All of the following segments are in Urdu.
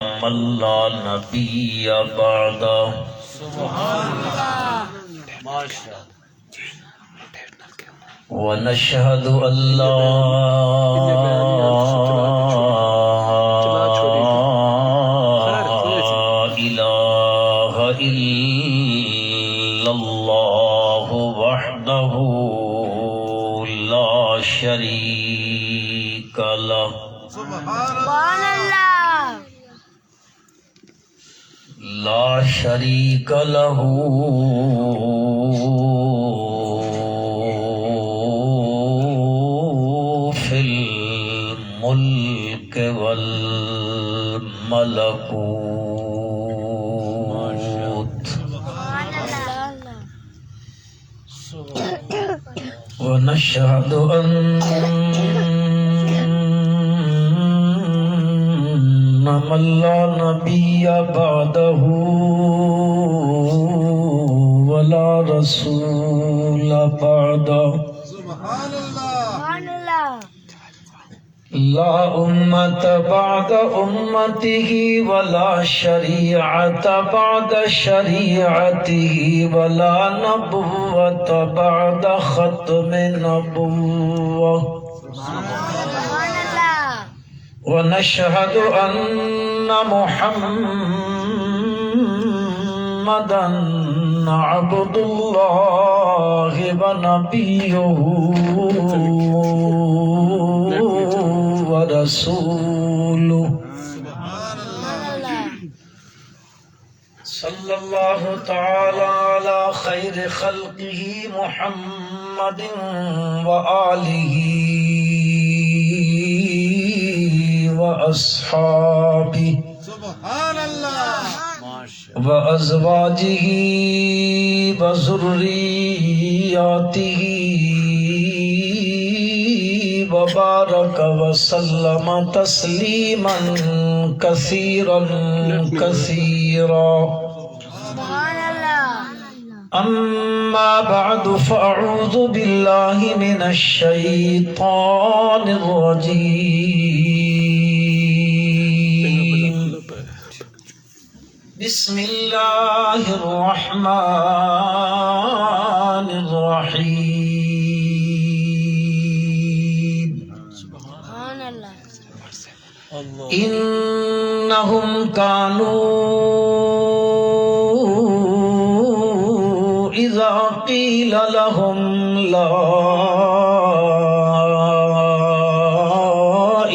من لا نبي بعده ونشهد أن لا إله إلا الله وحده لا شريك له سبحان اللہ لا شريك له في الملك والملكوت ونشهد أن من لا نبي بعده ولا رسول بعده سبحان اللہ لا أمة بعد أمته ولا شريعة بعد شريعته ولا نبوة بعد ختم نبوة ونشهد أن محمدا عبد الله ونبيه ورسوله صلى الله تعالى على خير خلقه محمد وآله وأصحابه سبحان اللہ وأزواجه وذرياته وبارك وسلم تسليما كثيرا كثيرا سبحان اللہ أما بعد فأعوذ بالله من الشيطان الرجيم بسم الله الرحمن الرحيم سبحان اللہ إنهم كانوا إذا قيل لهم لا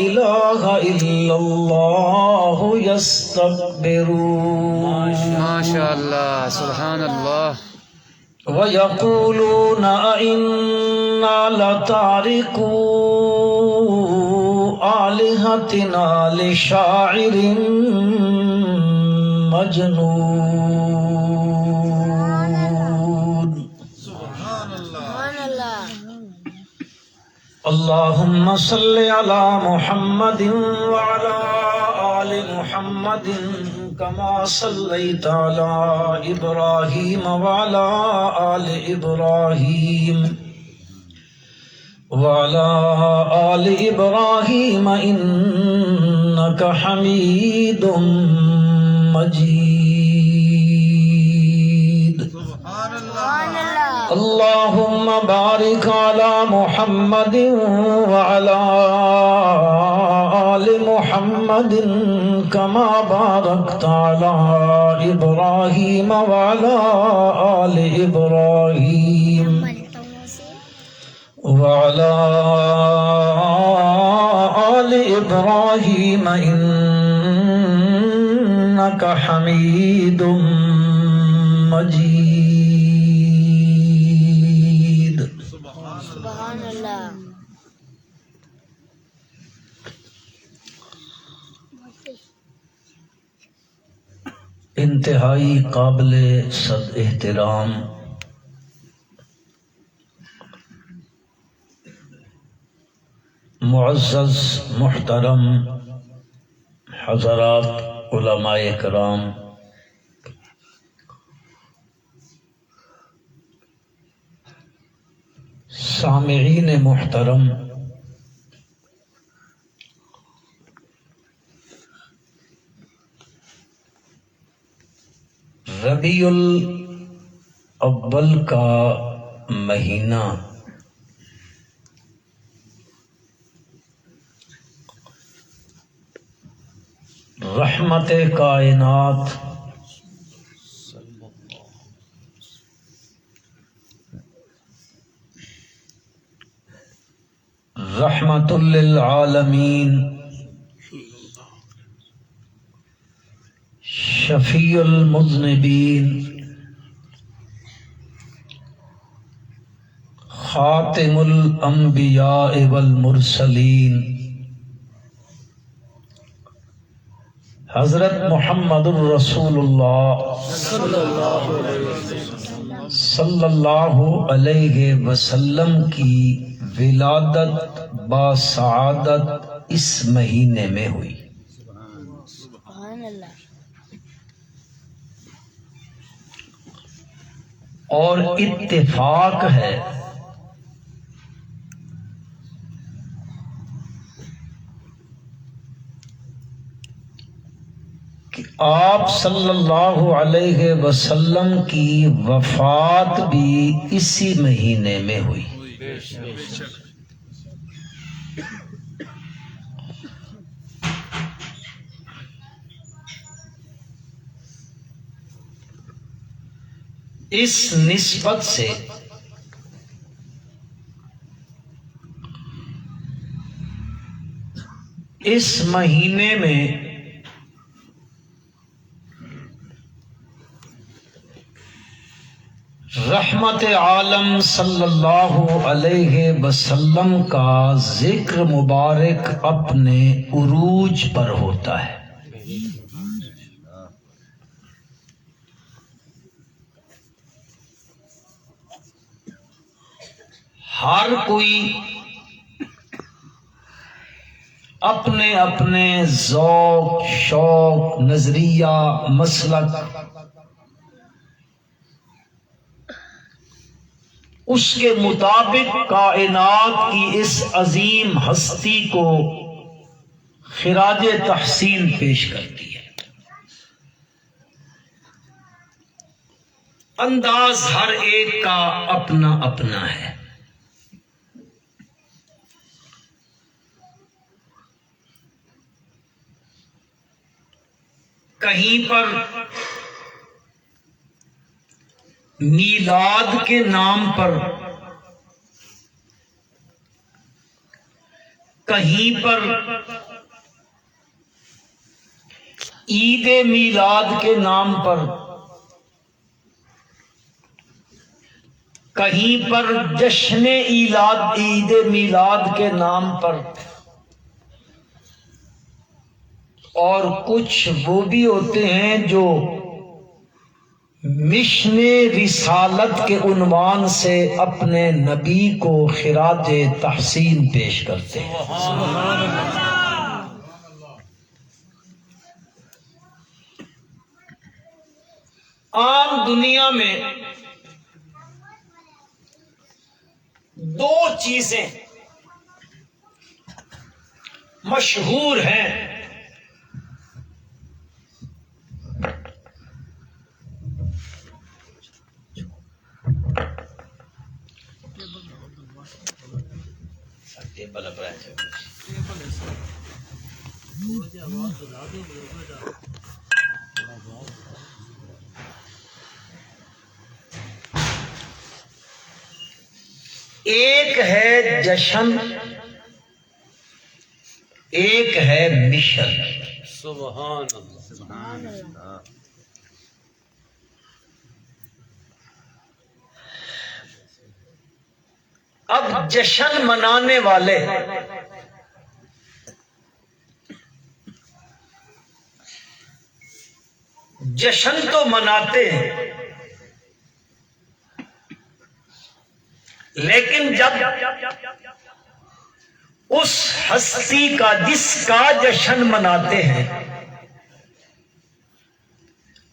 إله إلا الله يستكبرون ماشاءاللہ سبحان اللہ ويقولون أئنا لتاركو آلهتنا لشاعر مجنون سبحان اللہ اللهم صل على محمد وعلى آل محمد كما صليت على إبراهيم وعلى آل إبراهيم وعلى آل إبراهيم إنك حميد مجيد سبحان اللہ اللهم بارك على محمد وعلى آل محمد كما باركت على إبراهيم وعلى آل إبراهيم وعلى آل إبراهيم إنك حميد مجيد سبحان اللہ انتہائی قابل صد احترام معزز محترم حضرات علماء کرام، سامعین محترم، ربیع الاول کا مہینہ رحمت کائنات رحمت للعالمین شفیع المذنبین خاتم الانبیاء والمرسلین حضرت محمد الرسول اللہ صلی اللہ علیہ وسلم کی ولادت باسعادت اس مہینے میں ہوئی. سبحان اللہ. اور اتفاق ہے کہ آپ صلی اللہ علیہ وسلم کی وفات بھی اسی مہینے میں ہوئی. اس نسبت سے اس مہینے میں رحمت عالم صلی اللہ علیہ وسلم کا ذکر مبارک اپنے عروج پر ہوتا ہے. ہر کوئی اپنے اپنے ذوق شوق نظریہ مسلک اس کے مطابق کائنات کی اس عظیم ہستی کو خراج تحسین پیش کرتی ہے. انداز ہر ایک کا اپنا اپنا ہے. کہیں پر میلاد کے نام پر، کہیں پر عید میلاد کے نام پر، کہیں پر جشن عید میلاد کے نام پر، اور کچھ وہ بھی ہوتے ہیں جو مشن رسالت کے عنوان سے اپنے نبی کو خراج تحسین پیش کرتے ہیں. عام دنیا میں دو چیزیں مشہور ہیں. ایک ہے جشن، ایک ہے مشن. سبحان اللہ. اب جشن منانے والے جشن تو مناتے ہیں، لیکن جب اس ہستی کا جس کا جشن مناتے ہیں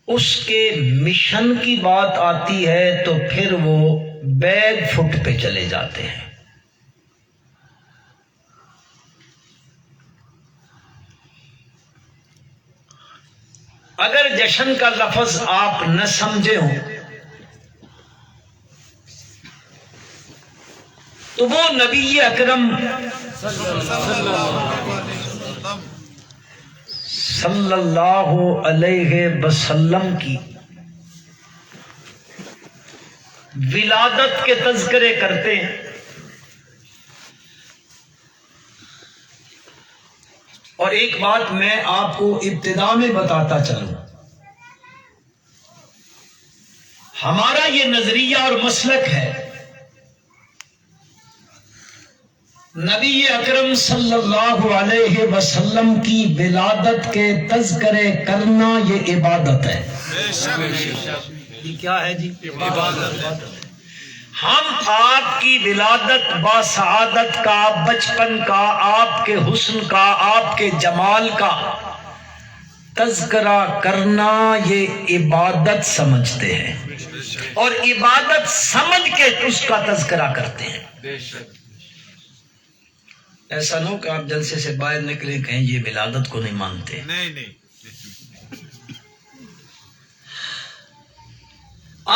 اس کے مشن کی بات آتی ہے تو پھر وہ بیک فٹ پہ چلے جاتے ہیں. اگر جشن کا لفظ آپ نہ سمجھے ہوں تو وہ نبی اکرم صلی اللہ علیہ وسلم کی ولادت کے تذکرے کرتے ہیں اور ایک بات میں آپ کو ابتدا میں بتاتا چلوں، ہمارا یہ نظریہ اور مسلک ہے نبی اکرم صلی اللہ علیہ وسلم کی ولادت کے تذکرے کرنا یہ عبادت ہے۔ یہ کیا ہے جی؟ عبادت۔ ہم آپ کی ولادت با سعادت کا، بچپن کا، آپ کے حسن کا، آپ کے جمال کا تذکرہ کرنا یہ عبادت سمجھتے ہیں اور عبادت سمجھ کے اس کا تذکرہ کرتے ہیں۔ ایسا نہ ہو کہ آپ جلسے سے باہر نکلے کہیں یہ ولادت کو نہیں مانتے۔ نہیں،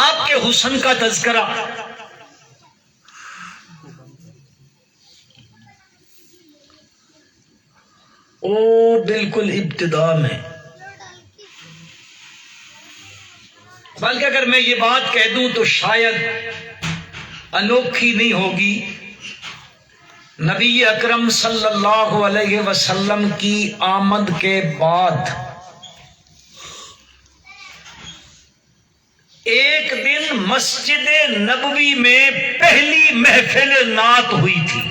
آپ کے حسن کا تذکرہ، او بالکل ابتدا میں، بلکہ اگر میں یہ بات کہہ دوں تو شاید انوکھی نہیں ہوگی، نبی اکرم صلی اللہ علیہ وسلم کی آمد کے بعد ایک دن مسجد نبوی میں پہلی محفل نعت ہوئی تھی۔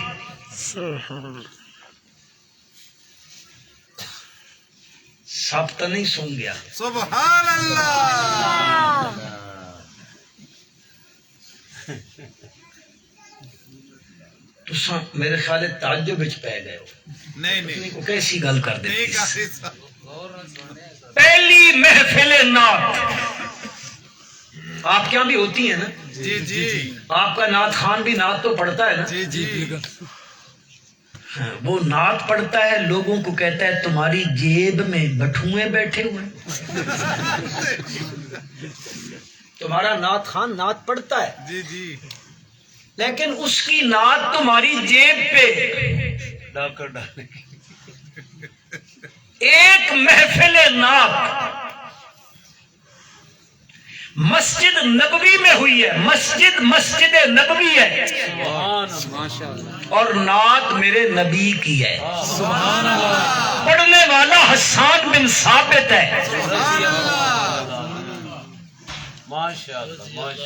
سب تو نہیں سن گیا؟ سبحان اللہ۔ تو میرے خیال تعجب وچ پہ گئے ہو۔ نہیں، کیسی گل کر دیتی؟ پہلی محفل نعت آپ کیا بھی ہوتی ہے نا؟ جی۔ آپ کا نعت خان بھی نعت تو پڑھتا ہے نا؟ جی۔ وہ نعت پڑھتا ہے، لوگوں کو کہتا ہے تمہاری جیب میں بٹھوئے بیٹھے ہوئے۔ تمہارا نعت خان نعت پڑھتا ہے، جی، لیکن اس کی نعت تمہاری جیب پہ ڈاکر ڈالے۔ ایک محفل نعت مسجد نبوی میں ہوئی ہے، مسجد نبوی ہے، اور نعت میرے نبی کی ہے، پڑھنے والا حسان بن ثابت ہے،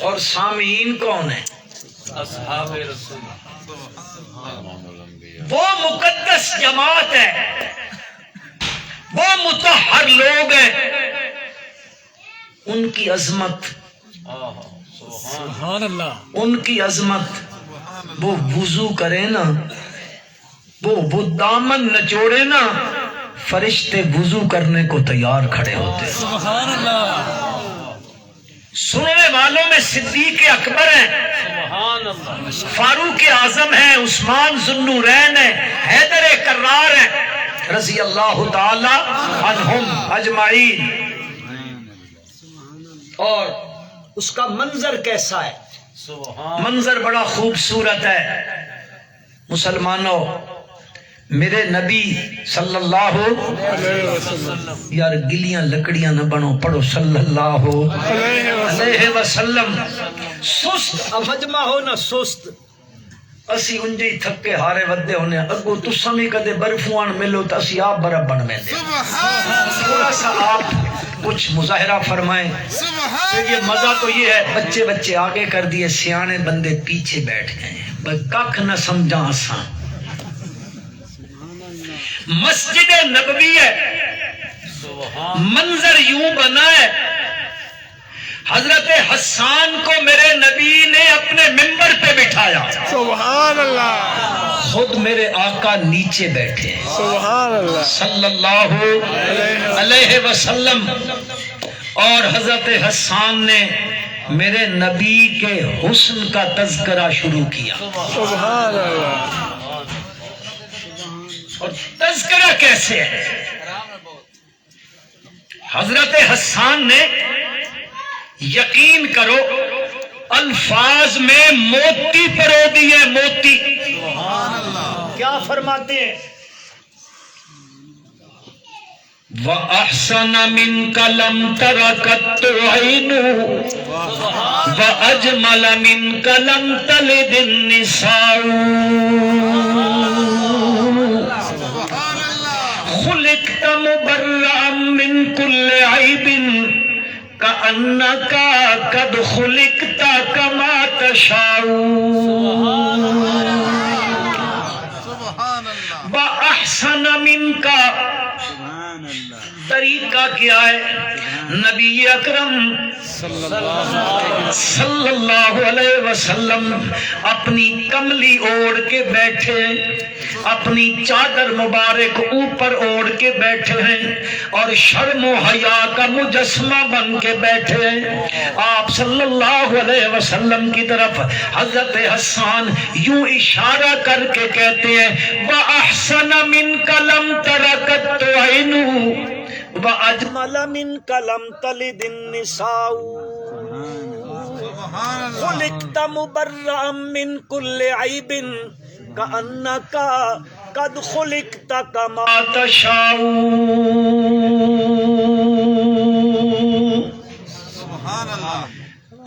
اور سامعین کون ہیں؟ اصحاب رسول، وہ مقدس جماعت ہے، وہ مطہر لوگ ہیں، ان کی عظمت، سبحان اللہ، ان کی عظمت، وہ وضو کرے نا، وہ دامن نچوڑے نا، فرشتے وضو کرنے کو تیار کھڑے ہوتے۔ سبحان اللہ، سننے والوں میں صدیق اکبر ہیں، سبحان اللہ، فاروق اعظم ہیں، عثمان ذوالنورین ہیں، حیدر کرار ہیں، رضی اللہ تعالی عنہم اجمعین۔ اور اس کا منظر کیسا ہے؟ منظر بڑا خوبصورت ہے۔ مسلمانوں، میرے نبی صلی اللہ یار گلیاں لکڑیاں نہ بنو، پڑھو صلی اللہ علیہ وسلم۔ سست مجمع ہو نہ سست، اسی انجی تھکے ہارے ودے ہونے، اگو تساں بھی کدے برفوان ملو تو اسی آپ برف بن میں دے۔ تھوڑا سا آپ کچھ مظاہرہ فرمائیں۔ تو یہ مزہ تو یہ ہے، بچے آگے کر دیے، سیانے بندے پیچھے بیٹھ گئے، ککھ نہ سمجھا اساں۔ مسجد نبوی ہے، منظر یوں بنا ہے، حضرت حسان کو میرے نبی نے اپنے ممبر پہ بٹھایا، سبحان اللہ، خود میرے آقا نیچے بیٹھے سبحان اللہ، صلی اللہ علیہ وسلم، اور حضرت حسان نے میرے نبی کے حسن کا تذکرہ شروع کیا۔ سبحان اللہ، اور تذکرہ کیسے ہے؟ حضرت حسان نے یقین کرو الفاظ میں موتی پرو دیے، موتی. کیا فرماتے ہیں؟ وَأَحْسَنَ مِنْكَ لَمْ تَرَ قَطُّ عَيْنٌ وَأَجْمَلَ مِنْكَ لَمْ تَلِدِ النِّسَاءُ خُلِقْتَ مُبَرَّأً مِنْ كُلِّ عَيْبٍ كَأَنَّكَ قَدْ خُلِقْتَ كَمَا تَشَاءُ وَأَحْسَنَ مِنْكَ. طریقہ کیا ہے؟ نبی اکرم صلی اللہ علیہ وسلم اپنی کملی اوڑھ کے بیٹھے، اپنی چادر مبارک اوپر اوڑھ کے بیٹھے ہیں اور شرم و حیا کا مجسمہ بن کے بیٹھے ہیں. آپ صلی اللہ علیہ وسلم کی طرف حضرت حسان یوں اشارہ کر کے کہتے ہیں وَأَحْسَنَ مِنْكَ لَمْ تَرَ قَطُّ عَيْنٌ وَأَجْمَلَ مِنْكَ لَمْ تَلِدِ النِّسَاءُ خُلِقْتَ مُبَرَّأً مِنْ كُلِّ عَيْبٍ كَأَنَّكَ قَدْ خُلِقْتَ كَمَا تَشَاءُ.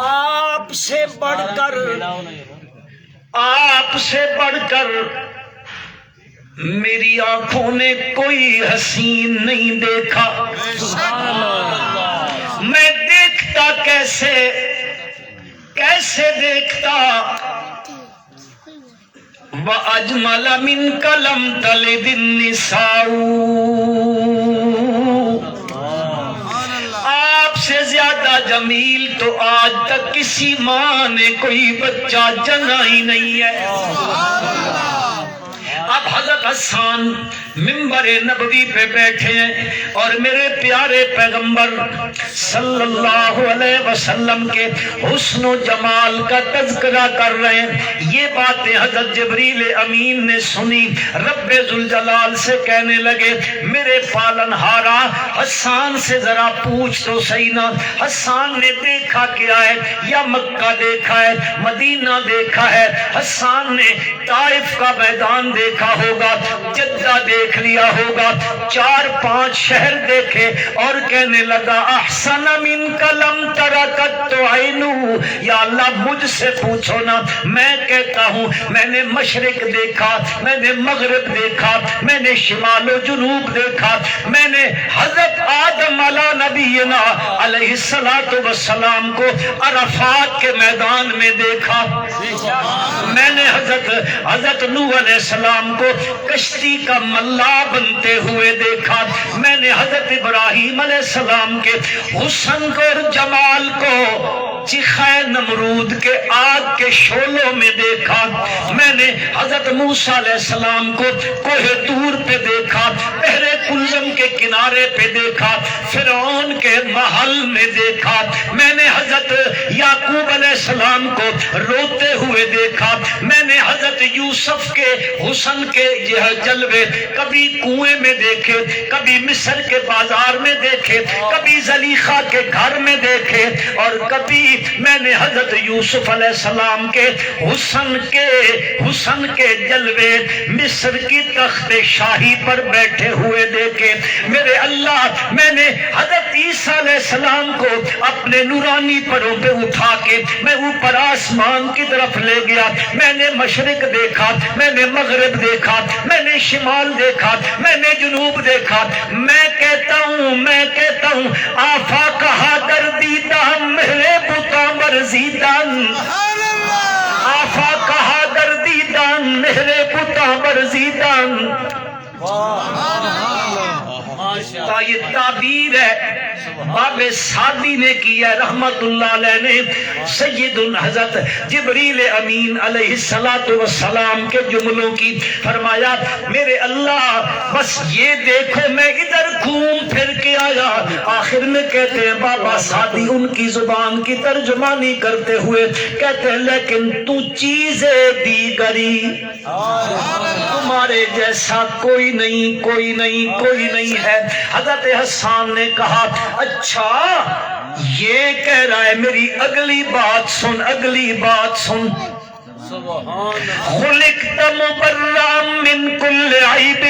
آپ سے بڑھ کر میری آنکھوں نے کوئی حسین نہیں دیکھا. میں دیکھتا کیسے دیکھتا. وَأَجْمَلَ مِنْكَ لَمْ تَلِدِ النِّسَاءُ. آپ سے زیادہ جمیل تو آج تک کسی ماں نے کوئی بچہ جنا ہی نہیں ہے. اب حضرت حسان منبر نبوی پہ بیٹھے ہیں اور میرے پیارے پیغمبر صلی اللہ علیہ وسلم کے حسن و جمال کا تذکرہ کر رہے ہیں. یہ باتیں حضرت جبریل امین نے سنی. رب ذوالجلال سے کہنے لگے میرے پالن ہارا حسان سے ذرا پوچھ تو صحیح نا، حسان نے دیکھا کیا ہے؟ یا مکہ دیکھا ہے، مدینہ دیکھا ہے؟ حسان نے طائف کا میدان دیکھا ہوگا، جدہ دیکھ لیا ہوگا، 4-5 شہر دیکھے اور کہنے لگا احسن منک لم تر قط عین. یا اللہ مجھ سے پوچھو نا، میں کہتا ہوں میں نے مشرق دیکھا، میں نے مغرب دیکھا، میں نے شمال و جنوب دیکھا، میں نے حضرت آدم علی نبینا علیہ السلام کو عرفات کے میدان میں دیکھا، میں نے حضرت نوح علیہ السلام کو کشتی کا ملا بنتے ہوئے دیکھا، میں نے حضرت ابراہیم علیہ السلام کے حسن کو اور جمال کو چیخہ نمرود کے آگ کے شعلوں میں دیکھا، میں نے حضرت موسیٰ علیہ السلام کو کوہ طور پہ دیکھا، بحر کلزم کے کنارے پہ دیکھا، فرعون کے محل میں دیکھا، میں نے حضرت یعقوب علیہ السلام کو روتے ہوئے دیکھا، میں نے حضرت یوسف کے حسن کے جلوے کبھی کنویں میں دیکھے، کبھی مصر کے بازار میں دیکھے، کبھی زلیخا کے گھر میں دیکھے، اور کبھی میں نے حضرت یوسف علیہ السلام کے حسن کے جلوے مصر کی تخت شاہی پر بیٹھے ہوئے دیکھے. میرے اللہ، میں نے حضرت عیسیٰ علیہ السلام کو اپنے نورانی پروں پہ اٹھا کے میں اوپر آسمان کی طرف لے گیا، میں نے مشرق دیکھا، میں نے مغرب دیکھا، میں نے شمال دیکھا، میں نے جنوب دیکھا. میں کہتا ہوں آفا کہا دردیدہ میرے بتا برزیدان، آفا کہا دردیدان میرے بتا برزیدان. یہ تعبیر ہے باب سعدی نے کیا رحمت اللہ علیہ نے سید حضرت جبریل امین علیہ السلام کے جملوں کی فرمایا میرے اللہ بس یہ دیکھو میں ادھر گھوم پھر کے آیا. آخر میں کہتے ہیں بابا سعدی ان کی زبان کی ترجمانی کرتے ہوئے کہتے ہیں لیکن تو چیزیں دیگری تمہارے جیسا کوئی نہیں کوئی نہیں کوئی نہیں ہے. حضرت حسان نے کہا اچھا یہ کہہ رہا ہے میری اگلی بات سن اگلی بات سن. خلقت مبرأ من كل عیب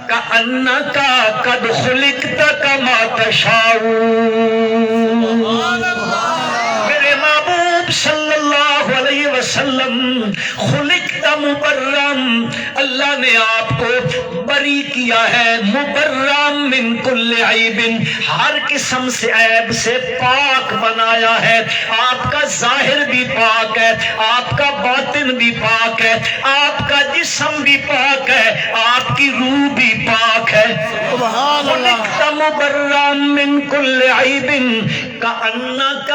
كأنك قد خلقت كما تشاء. میرے محبوب صلی اللہ علیہ وسلم خلقت مبرأ اللہ نے آپ کو بری کیا ہے مبرأ من كل عیب ہر قسم سے عیب سے پاک بنایا ہے. آپ کا ظاہر بھی پاک ہے آپ کا باطن بھی پاک ہے آپ کا جسم بھی پاک ہے آپ کی روح بھی پاک ہے. خلقت مبرأ من كل عیب كأنك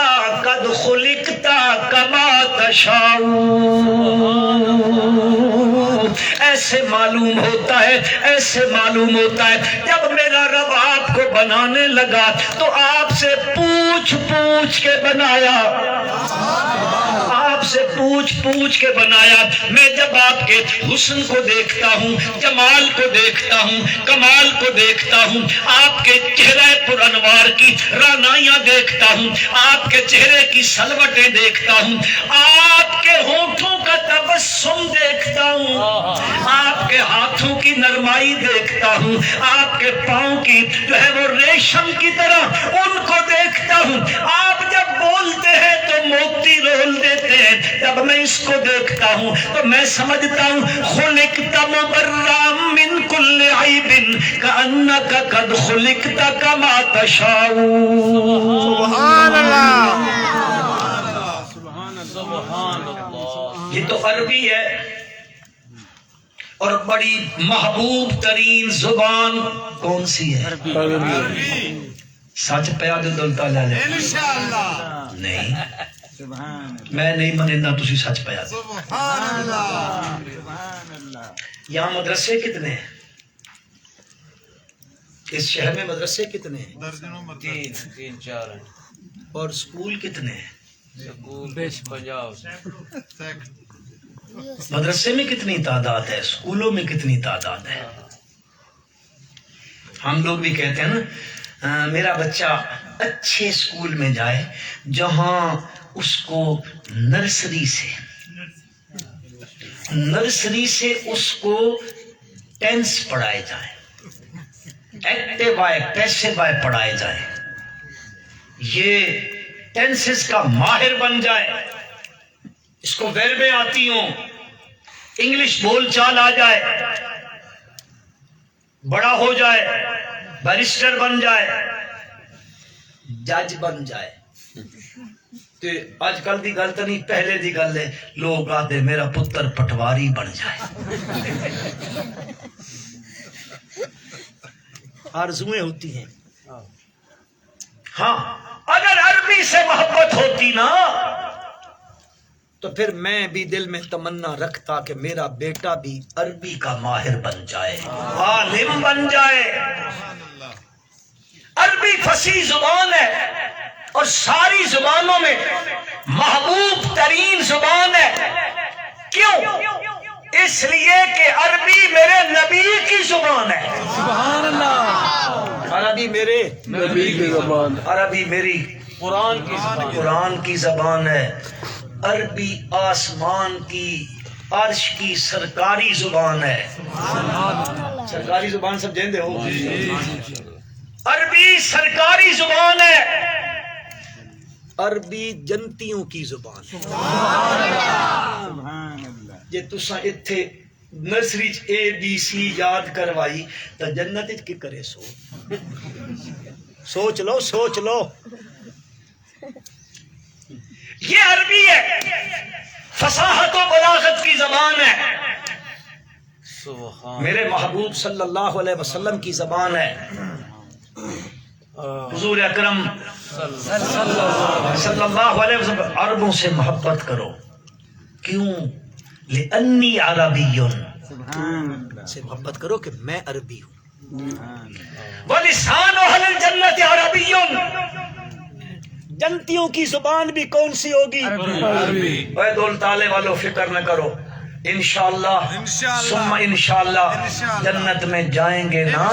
قد خلقت كما تشاء. ایسے معلوم ہوتا ہے ایسے معلوم ہوتا ہے جب میرا رب آپ کو بنانے لگا تو آپ سے پوچھ پوچھ کے بنایا آپ سے پوچھ پوچھ کے بنایا. میں جب آپ کے حسن کو دیکھتا ہوں جمال کو دیکھتا ہوں کمال کو دیکھتا ہوں آپ کے چہرے پر انوار کی رعنائیاں دیکھتا ہوں آپ کے چہرے کی سلوٹیں دیکھتا ہوں آپ کے ہونٹوں کا تبسم دیکھتا ہوں آپ کے ہاتھوں کی نرمائی دیکھتا ہوں آپ کے پاؤں کی جو ہے وہ ریشم کی طرح ان کو دیکھتا ہوں. آپ جب بولتے ہیں تو موتی رول دیتے ہیں جب میں اس کو دیکھتا ہوں تو میں سمجھتا ہوں خلقت مبرأ من كل عیب كأنك قد خلقت كما تشاء. سبحان اللہ سبحان اللہ. یہ تو عربی ہے اور بڑی محبوب ترین زبان کون سی ہے؟ سچ پیا جو دلتا لے لے نہیں میں نہیں مننا تسی سچ پیا دے. یہاں مدرسے کتنے ہیں اس شہر میں مدرسے کتنے ہیں؟ تین چار ہیں اور سکول کتنے ہیں؟ سکول 50. مدرسے میں کتنی تعداد ہے سکولوں میں کتنی تعداد ہے؟ ہم لوگ بھی کہتے ہیں نا میرا بچہ اچھے سکول میں جائے جہاں اس کو نرسری سے اس کو ٹینس پڑھائے جائیں ایکٹیو بائے پیسے بائے پڑھائے جائیں یہ ٹینسز کا ماہر بن جائے اس کو ویربیں آتی ہوں انگلش بول چال آ جائے بڑا ہو جائے بیرسٹر بن جائے جج بن جائے. تو آج کل دی گل تو نہیں پہلے دی گل ہے لوگ آتے میرا پتر پٹواری بن جائے آرزویں ہوتی ہیں. ہاں اگر عربی سے محبت ہوتی نا تو پھر میں بھی دل میں تمنا رکھتا کہ میرا بیٹا بھی عربی کا ماہر بن جائے عالم بن جائے. عربی فصیح زبان ہے اور ساری زبانوں میں محبوب ترین زبان ہے. کیوں؟ اس لیے کہ عربی میرے نبی کی زبان ہے. سبحان اللہ. عربی میرے نبی کی زبان. عربی میری قرآن کی زبان ہے. عربی آسمان کی عرش کی سرکاری زبان ہے. سرکاری زبان سب جانتے ہو عربی سرکاری زبان ہے. عربی جنتیوں کی زبان جے تساں ایتھے نرسری ABC یاد کروائی تو جنت کی کرے سوچ لو یہ عربی ہے فصاحت و بلاغت کی زبان ہے. میرے محبوب صلی اللہ علیہ وسلم کی زبان ہے. حضور اکرم صلی اللہ علیہ وسلم عربوں سے محبت کرو. کیوں؟ لأنی عربی سے محبت کرو کہ میں عربی ہوں. وَلِسَانُ أَهْلِ الْجَنَّةِ عَرَبِيٌّ. جنتیوں کی زبان بھی کون سی ہوگی؟ عربی. اے دول تالے والو فکر نہ کرو، انشاءاللہ ثم انشاءاللہ جنت میں جائیں گے نا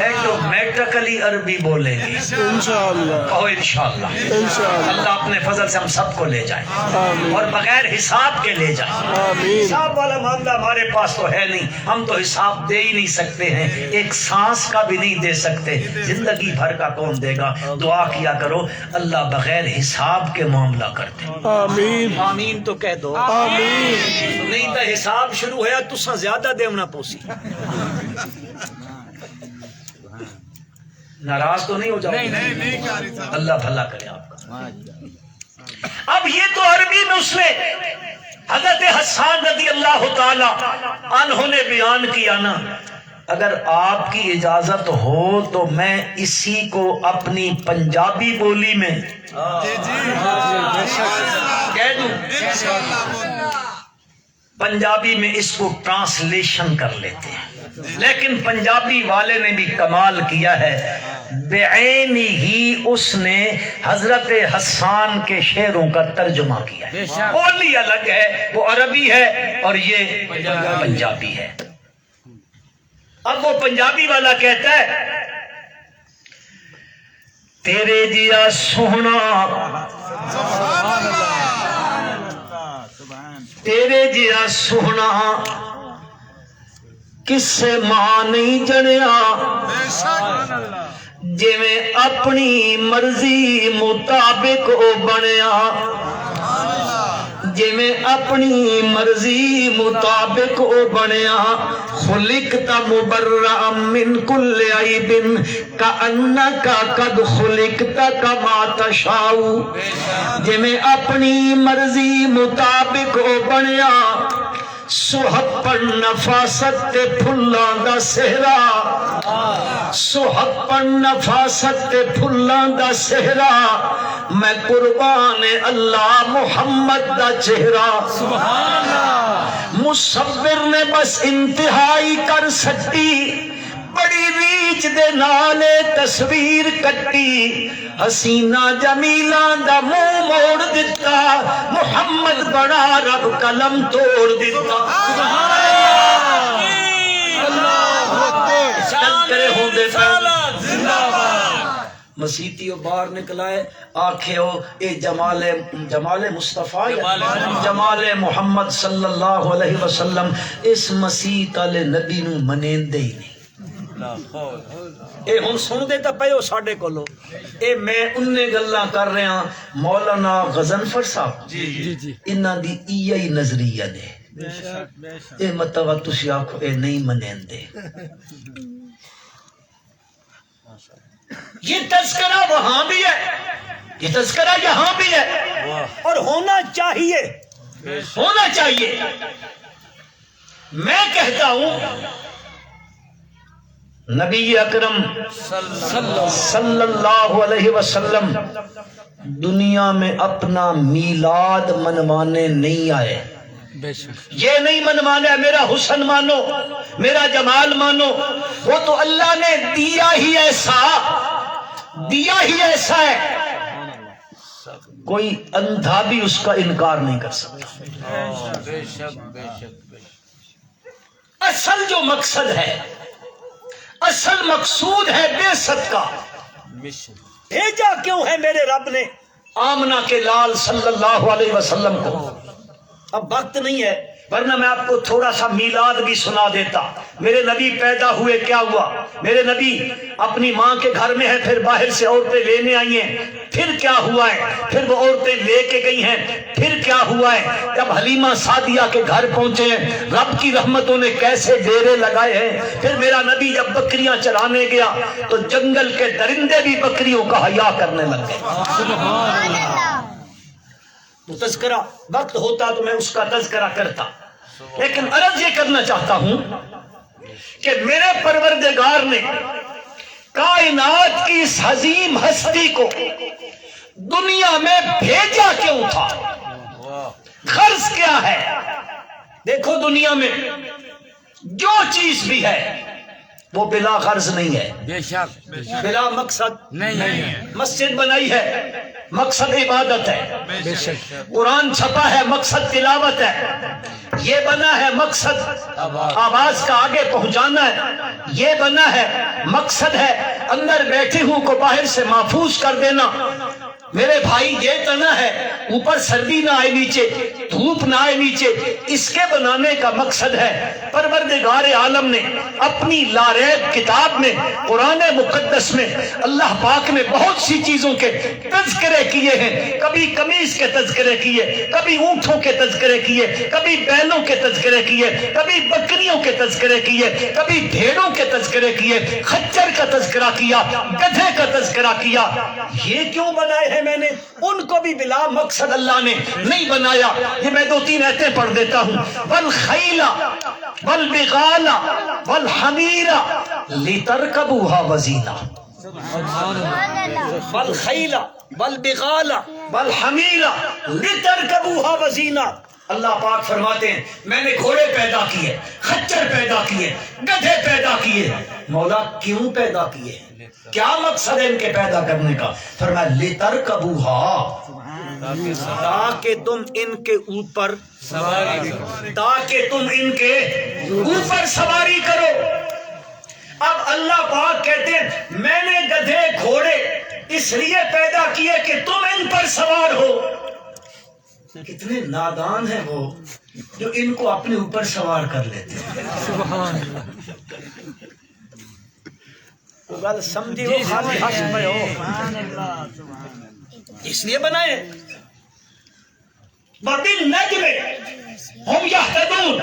ایٹومیٹکلی عربی بولیں گے انشاءاللہ. کہو انشاءاللہ. اللہ اپنے فضل سے ہم سب کو لے جائیں اور بغیر حساب کے لے جائیں. حساب والا معاملہ ہمارے پاس تو ہے نہیں، ہم تو حساب دے ہی نہیں سکتے ہیں، ایک سانس کا بھی نہیں دے سکتے، زندگی بھر کا کون دے گا؟ دعا کیا کرو اللہ بغیر حساب کے معاملہ کرتے. آمین. آمین تو کہہ دو. آمین. نہیں تو حساب شروع ہوا تساں زیادہ دیونا پوسی. ناراض تو نہیں ہو جاؤ؟ اللہ بھلا کرے آپ کا. اب یہ تو عربی میں اس نے حضرت حسان رضی اللہ تعالی عنہ نے بیان کیا نا. اگر آپ کی اجازت ہو تو میں اسی کو اپنی پنجابی بولی میں کہہ دوں. پنجابی میں اس کو ٹرانسلیشن کر لیتے ہیں، لیکن پنجابی والے نے بھی کمال کیا ہے، بعینی ہی اس نے حضرت حسان کے شعروں کا ترجمہ کیا ہے. بولی الگ ہے، وہ عربی ہے اور یہ پنجابی ہے. اب وہ پنجابی والا کہتا ہے تیرے جیا سونا تیرے جیا سونا کس سے ماں نہیں جنیا جی میں اپنی مرضی مطابق او بنیا جی میں اپنی مرضی مطابق او بنیا خلقت مبرأ من کل عیب کأنک قد خلقت کما تشاء. جی میں اپنی مرضی مطابق او بنیا سوہپن نفاست تے پھلاں دا سہرا سوہپن نفاست تے پھلاں دا سہرا میں قربان اللہ محمد دا چہرہ. سبحان اللہ. مصور نے بس انتہائی کر سکتی بڑی ریچ دے نالے تصویر کٹی حسینہ جمیلہ دا منہ موڑ دیتا محمد بڑا رب قلم توڑ دیتا. مسیحی باہر نکلا ہے آنکھیں ہو اے جمال مصطفیٰ جمال محمد صلی اللہ علیہ وسلم اس مسیح تالے نبی نو منیندے ہی نہیں. اے ہن سن دے تا پئیو ساڈے کولو اے میں اننے گلاں کر رہا مولانا غضنفر صاحب جی انہاں دی ایہی نظریہ نے اے مطلب تسی آکھو اے نہیں منیندے. یہ تذکرہ وہاں بھی ہے یہ تذکرہ یہاں بھی ہے اور ہونا چاہیے. میں کہتا ہوں نبی اکرم صلی اللہ علیہ وسلم دنیا میں اپنا میلاد منوانے نہیں آئے. یہ نہیں منوانا ہے میرا حسن مانو میرا جمال مانو، وہ تو اللہ نے دیا ہی ایسا ہے کوئی اندھا بھی اس کا انکار نہیں کر سکتا. اصل جو مقصد ہے اصل مقصود ہے بعثت کا. بھیجا کیوں ہے میرے رب نے آمنہ کے لال صلی اللہ علیہ وسلم کو؟ اب وقت نہیں ہے ورنہ میں آپ کو تھوڑا سا میلاد بھی سنا دیتا. میرے نبی پیدا ہوئے کیا ہوا؟ میرے نبی اپنی ماں کے گھر میں ہے، پھر باہر سے عورتیں لینے آئی ہیں، پھر کیا ہوا ہے؟ پھر وہ عورتیں لے کے گئی ہیں، پھر کیا ہوا ہے؟ جب حلیمہ سعدیہ کے گھر پہنچے ہیں رب کی رحمتوں نے کیسے ڈیرے لگائے ہیں. پھر میرا نبی جب بکریاں چرانے گیا تو جنگل کے درندے بھی بکریوں کا حیا کرنے لگے. تو تذکرہ وقت ہوتا تو میں اس کا تذکرہ کرتا، لیکن عرض یہ کرنا چاہتا ہوں کہ میرے پروردگار نے کائنات کی اس عظیم ہستی کو دنیا میں بھیجا کیوں تھا؟ غرض کیا ہے؟ دیکھو دنیا میں جو چیز بھی ہے وہ بلا غرض نہیں ہے، بے شک بلا مقصد نہیں ہے، مسجد بنائی ہے مقصد عبادت ہے، بے شک قرآن چھپا ہے مقصد تلاوت ہے، یہ بنا ہے مقصد آواز کا آگے پہنچانا ہے، یہ بنا ہے مقصد ہے اندر بیٹھے ہوں کو باہر سے محفوظ کر دینا۔ میرے بھائی یہ تنا ہے اوپر سردی نہ آئے نیچے، دھوپ نہ آئے نیچے، اس کے بنانے کا مقصد ہے پروردگار عالم نے اپنی لاریب کتاب میں قرآن مقدس میں اللہ پاک نے بہت سی چیزوں کے تذکرے کیے ہیں، کبھی قمیص کے تذکرے کیے، کبھی اونٹوں کے تذکرے کیے، کبھی بیلوں کے تذکرے کیے، کبھی بکریوں کے تذکرے کیے، کبھی بھیڑوں کے تذکرے کیے، خچر کا تذکرہ کیا، گدھے کا تذکرہ کیا۔ یہ کیوں بنائے ہیں میں نے؟ ان کو بھی بلا مقصد اللہ نے نہیں بنایا۔ یہ میں 2-3 آیتیں پڑھ دیتا ہوں۔ والخیل والبغال والحمیر لترکبوها وزینا، والخیل والبغال والحمیر لترکبوها وزینا۔ اللہ پاک فرماتے ہیں میں نے گھوڑے پیدا کیے، خچر پیدا کیے، گدھے پیدا کیے۔ مولا کیوں پیدا کیے؟ کیا مقصد ہے ان کے پیدا کرنے کا؟ فرمایا لترکبوها، تاکہ تم ان کے اوپر سواری کرو، تاکہ تم ان کے اوپر سواری کرو۔ اب اللہ پاک کہتے ہیں میں نے گدھے گھوڑے اس لیے پیدا کیے کہ تم ان پر سوار ہو۔ کتنے نادان ہیں وہ جو ان کو اپنے اوپر سوار کر لیتے ہیں۔ سبحان اللہ، وہ گل سمجھے ہو خالی حش میں ہو، اس لیے بنائے۔ وَبِالنَّجْمِ هُمْ يَهْتَدُونَ،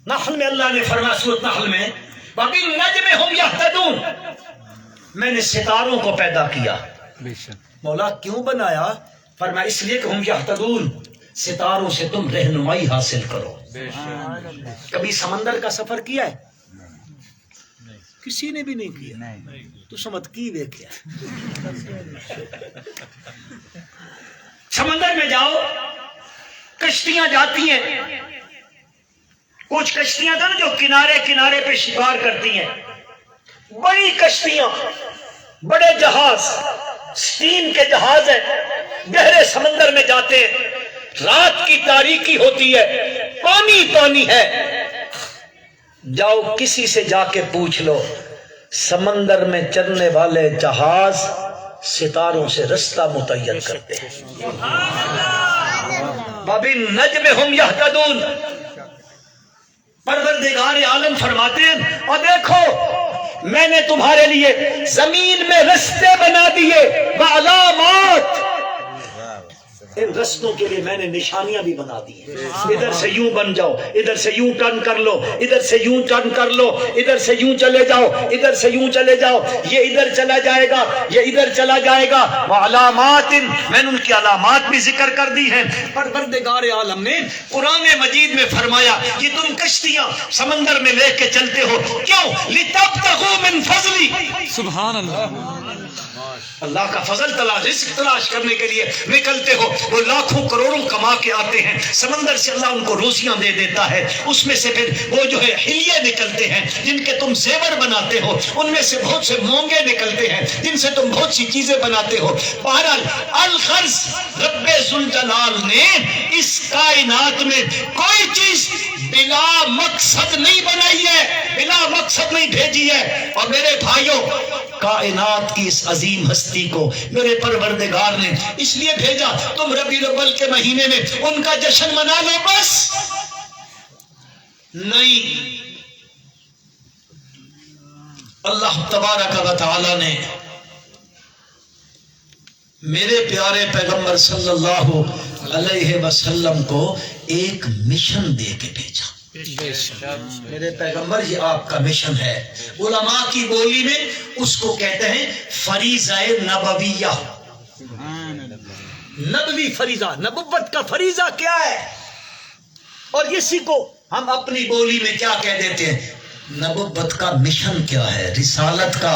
نحل میں اللہ نے فرمایا سورۃ نحل میں وَبِالنَّجْمِ هُمْ يَهْتَدُونَ، میں نے ستاروں کو پیدا کیا۔ بے شک مولا کیوں بنایا؟ فرمایا اس لیے کہ ہم یہتدون، ستاروں سے تم رہنمائی حاصل کرو۔ کبھی سمندر کا سفر کیا ہے؟ کسی نے بھی نہیں کیا۔ تو سمجھ کی دیکھیا سمندر میں جاؤ، کشتیاں جاتی ہیں، کچھ کشتیاں تھا نا جو کنارے کنارے پہ شکار کرتی ہیں، بڑی کشتیاں، بڑے جہاز، سٹیم کے جہاز ہیں، گہرے سمندر میں جاتے ہیں، رات کی تاریکی ہوتی ہے، پانی پانی ہے۔ جاؤ کسی سے جا کے پوچھ لو، سمندر میں چلنے والے جہاز ستاروں سے رستہ متعین کرتے ہیں۔ وَبِالنَّجْمِ هُمْ يَهْتَدُونَ، پروردگار عالم فرماتے ہیں اور دیکھو میں نے تمہارے لیے زمین میں رستے بنا دیے، وعلامات، ان رستوں کے لیے میں نے نشانیاں بھی بنا دی ہیں۔ ادھر سے یوں بن جاؤ، ادھر سے یوں ٹرن کر لو، ادھر سے یوں ٹرن کر لو، ادھر سے یوں چلے جاؤ، ادھر سے یوں چلے جاؤ، یہ ادھر چلا جائے گا، یہ ادھر چلا جائے گا۔ وعلامات، میں نے ان کی علامات بھی ذکر کر دی ہیں۔ پروردگار عالم نے قرآن مجید میں فرمایا کہ تم کشتیاں سمندر میں لے کے چلتے ہو، کیوں؟ لِتَبْتَغُوا مِنْ فَضْلِي، سبحان اللہ، اللہ کا فضل تلاش، رزق تلاش کرنے کے لیے نکلتے ہو۔ وہ لاکھوں کروڑوں کما کے آتے ہیں، سمندر سے اللہ ان کو روزیاں دے دیتا ہے، اس میں سے پھر وہ جو ہے ہلیے نکلتے ہیں جن کے تم زیور بناتے ہو، ان میں سے بہت سے مونگے نکلتے ہیں جن سے تم بہت سی چیزیں بناتے ہو۔ بہرحال الغرض رب ذوالجلال نے اس کائنات میں کوئی چیز بلا مقصد نہیں بنائی ہے، بلا مقصد نہیں بھیجی ہے۔ اور میرے بھائیوں، کائنات کی اس عظیم ہستی کو میرے پروردگار نے اس لیے بھیجا تم ربیع الاول کے مہینے میں ان کا جشن منا لو بس نہیں۔ اللہ تبارک و تعالی نے میرے پیارے پیغمبر صلی اللہ علیہ وسلم کو ایک مشن دے کے بھیجا۔ میرے پیغمبر یہ آپ کا مشن ہے۔ علماء کی بولی میں اس کو کہتے ہیں فریضہ نبویہ، نبوی فریضہ، نبوت کا فریضہ کیا ہے؟ اور اسی کو ہم اپنی بولی میں کیا کہہ دیتے ہیں؟ نبوت کا مشن کیا ہے، رسالت کا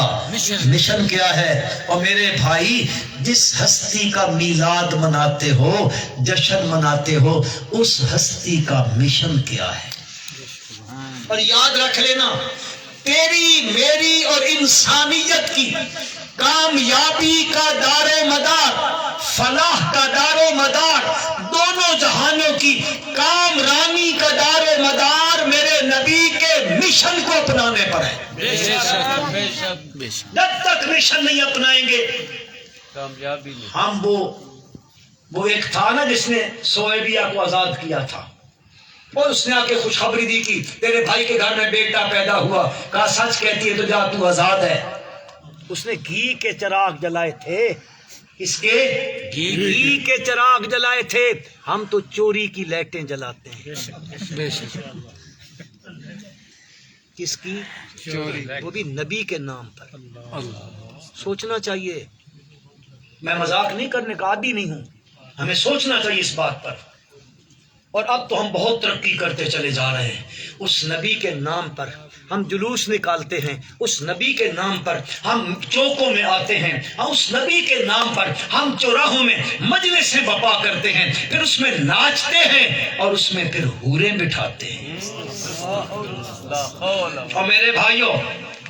مشن کیا ہے. اور میرے بھائی جس ہستی کا میلاد مناتے ہو، جشن مناتے ہو، اس ہستی کا مشن کیا ہے. اور یاد رکھ لینا، تیری میری اور انسانیت کی کامیابی کا دار و مدار، فلاح کا دار و مدار، دونوں جہانوں کی کامرانی کا دار و مدار میرے نبی کے مشن کو اپنانے پر ہے. بے شک بے شک بے شک. جب تک مشن نہیں اپنائیں گے کامیابی نہیں. ہم وہ ایک تھا نا جس نے سویبیا کو آزاد کیا تھا، اور اس نے آ کے خوشخبری دی کہ تیرے بھائی کے گھر میں بیٹا پیدا ہوا. کہا سچ کہتی ہے تو جا تو آزاد ہے. اس نے گھی کے چراغ جلائے تھے. اس کے گھی کے چراغ جلائے تھے. ہم تو چوری کی لائٹیں جلاتے ہیں. بے شک. کس کی؟ چوری. وہ بھی نبی کے نام پر. اللہ. سوچنا چاہیے. میں مذاق نہیں کرنے کا عادی نہیں ہوں، ہمیں سوچنا چاہیے اس بات پر. اور اب تو ہم بہت ترقی کرتے چلے جا رہے ہیں. اس نبی کے نام پر ہم جلوس نکالتے ہیں، اس نبی کے نام پر ہم چوکوں میں آتے ہیں، اس نبی کے نام پر ہم چوراہوں میں مجلسیں بپا کرتے ہیں، پھر اس میں ناچتے ہیں اور اس میں پھر حوریں بٹھاتے ہیں. اور میرے بھائیوں،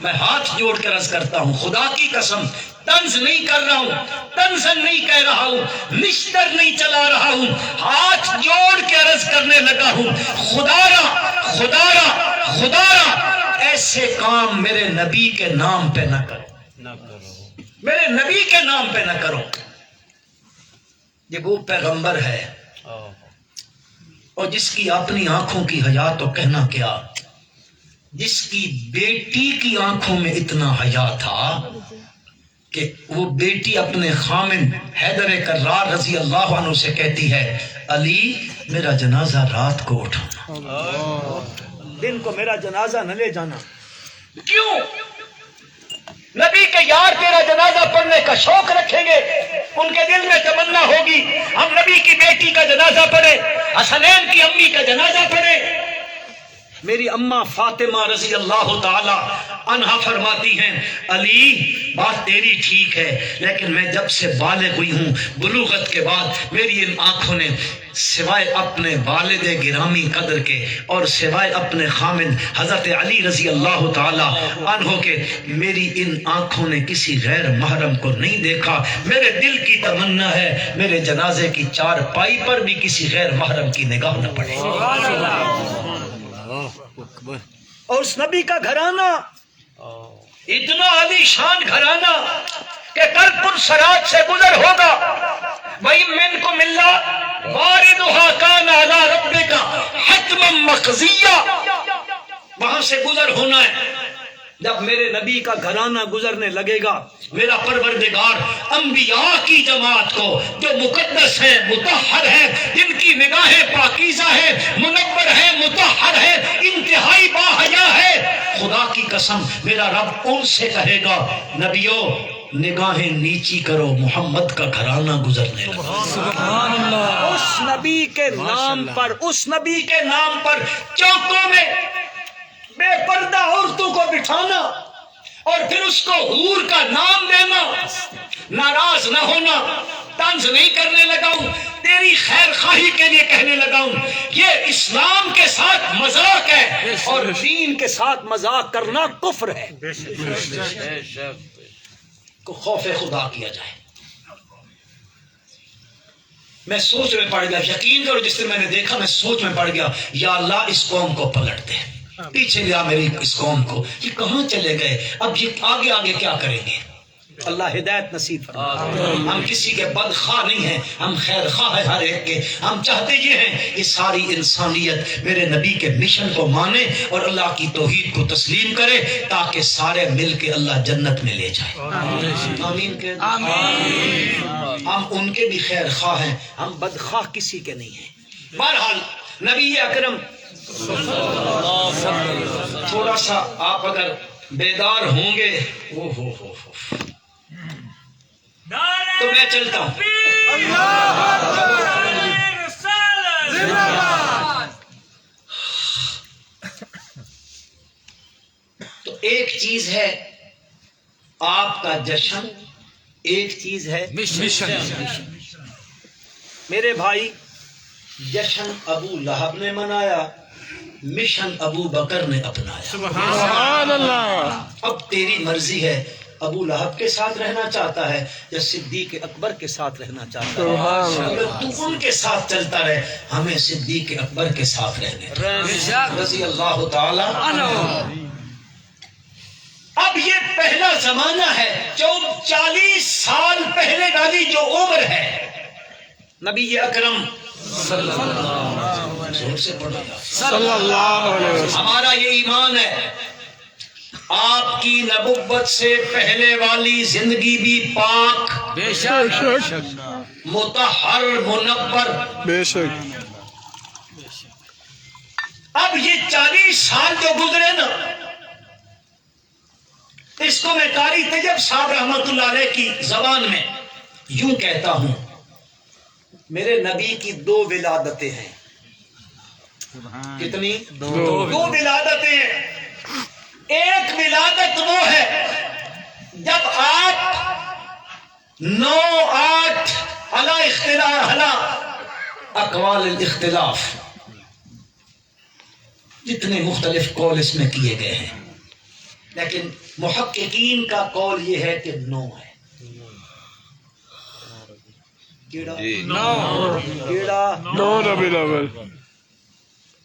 میں ہاتھ جوڑ کر عرض کرتا ہوں، خدا کی قسم طنز نہیں کر رہا ہوں، طنزن نہیں کہہ رہا ہوں، نشتر نہیں چلا رہا ہوں، ہاتھ جوڑ کے عرض کرنے لگا ہوں، خدا ایسے کام میرے نبی کے نام پہ نہ کرو، میرے نبی کے نام پہ نہ کرو. یہ وہ پیغمبر ہے اور جس کی اپنی آنکھوں کی حیا تو کہنا کیا، جس کی بیٹی کی آنکھوں میں اتنا حیا تھا کہ وہ بیٹی اپنے خامن حیدر کرار رضی اللہ عنہ سے کہتی ہے، علی میرا جنازہ رات کو اٹھانا، دن کو میرا جنازہ نہ لے جانا. کیوں؟ نبی کے یار تیرا جنازہ پڑھنے کا شوق رکھیں گے، ان کے دل میں تمنا ہوگی ہم نبی کی بیٹی کا جنازہ پڑھے، حسنین کی امی کا جنازہ پڑھے. میری اماں فاطمہ رضی اللہ تعالی عنہا فرماتی ہیں، علی بات تیری ٹھیک ہے، لیکن میں جب سے بالغ ہوئی ہوں بلوغت کے بعد میری ان آنکھوں نے سوائے اپنے والد گرامی قدر کے اور سوائے اپنے خامد حضرت علی رضی اللہ تعالی عنہ کے، میری ان آنکھوں نے کسی غیر محرم کو نہیں دیکھا. میرے دل کی تمنا ہے میرے جنازے کی چار پائی پر بھی کسی غیر محرم کی نگاہ نہ پڑے. اور اس نبی کا گھرانہ اتنا عالی شان گھرانہ کہ کل پرسرات سے گزر ہوگا، وَإِن مِّنكُمْ إِلَّا وَارِدُهَا كَانَ عَلَىٰ رَبِّكَ حَتْمًا مَّقْضِيًّا. وہاں سے گزر ہونا ہے. جب میرے نبی کا گھرانہ گزرنے لگے گا، میرا پروردگار انبیاء کی جماعت کو جو مقدس ہے، مطہر ہے، جن کی نگاہیں پاکیزہ ہے، منور ہے، مطہر ہے، انتہائی باحیا ہے، خدا کی قسم میرا رب ان سے کہے گا، نبیوں نگاہیں نیچی کرو، محمد کا گھرانہ گزرنے لگا. سبحان اللہ. اس نبی کے نام پر، اس نبی کے نام پر چوکوں میں بے پردہ عورتوں کو بٹھانا اور پھر اس کو حور کا نام دینا. ناراض نہ ہونا، طنز نہیں کرنے لگا ہوں، تیری خیر خواہی کے لیے کہنے لگا ہوں. یہ اسلام کے ساتھ مذاق ہے اور دین کے ساتھ مذاق کرنا کفر ہے. کو خوف خدا کیا جائے. میں سوچ میں پڑ گیا، یقین کرو جس سے میں نے دیکھا میں سوچ میں پڑ گیا، یا اللہ اس قوم کو پلٹ دے، پیچھے لیا میری اس قوم کو. یہ کہاں چلے گئے؟ اب یہ آگے آگے کیا کریں گے؟ اللہ ہدایت نصیب فرمائے. ہم کسی کے بدخواہ نہیں ہیں، ہم خیر خواہ ہیں ہر ایک کے. ہم چاہتے یہ ہیں کہ ساری انسانیت میرے نبی کے مشن کو مانے اور اللہ کی توحید کو تسلیم کرے تاکہ سارے مل کے اللہ جنت میں لے جائے. آمین کہ ہم ان کے بھی خیر خواہ ہیں، ہم بدخواہ کسی کے نہیں ہیں. بہرحال نبی اکرم تھوڑا سا آپ اگر بیدار ہوں گے تو میں چلتا ہوں. ایک چیز ہے آپ کا جشن، ایک چیز ہے مشن میرے بھائی، جشن ابو لہب نے منایا، مشن ابو بکر نے اپنایا۔ سبحان اللہ۔ اب تیری مرضی ہے، ابو لہب کے ساتھ رہنا چاہتا ہے یا صدیق اکبر کے ساتھ رہنا چاہتا ہے؟ اگر تو ان کے ساتھ چلتا رہے، ہمیں صدیق اکبر کے ساتھ رہنے رضی اللہ تعالی عنہ۔ اب یہ پہلا زمانہ ہے، جو 40 سال پہلے والی جو عمر ہے، نبی اکرم صلی اللہ علیہ وسلم، ہمارا یہ ایمان ہے، آپ کی نبوت سے پہلے والی زندگی بھی پاک، بے شک مطہر، منور۔ بے شک۔ اب یہ 40 سال جو گزرے نا، اس کو میں قاری طیب صاحب رحمت اللہ علیہ کی زبان میں یوں کہتا ہوں، میرے نبی کی 2 ولادتیں ہیں۔ کتنی؟ 2 ولادتیں ہیں۔ ایک ولادت وہ ہے جب آپ 9-8 علی اقوال الاختلاف، جتنے مختلف قول اس میں کیے گئے ہیں، لیکن محققین کا قول یہ ہے کہ 9 ہے۔ نو ربیع الاول۔